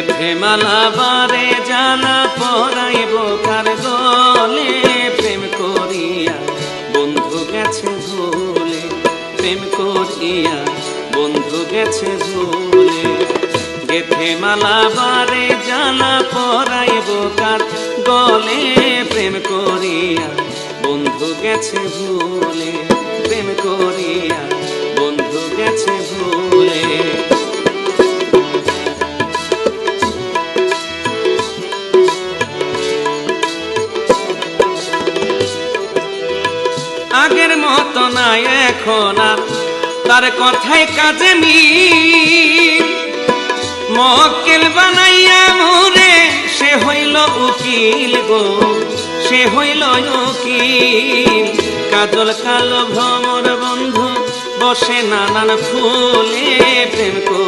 গেথে মালা বারে জানা পরাইব কার গলে, প্রেম করিয়া বন্ধু গেছে ভুলে, প্রেম করিয়া বন্ধু গেছে ভুলে। গেথে মালা বারে জানা পরাইব কার গলে, প্রেম করিয়া বন্ধু গেছে ভুলে, প্রেম করিয়া বন্ধু গেছে ভুলে। আগের মতো নাই এখন আর তার কথায় কাজে মিল, মক্কেল বানাইয়া মোরে সে হইল উকিল গো, সে হইল উকিল। কাজল কালো ভ্রমর বন্ধু বসে নানান ফুলে, প্রেম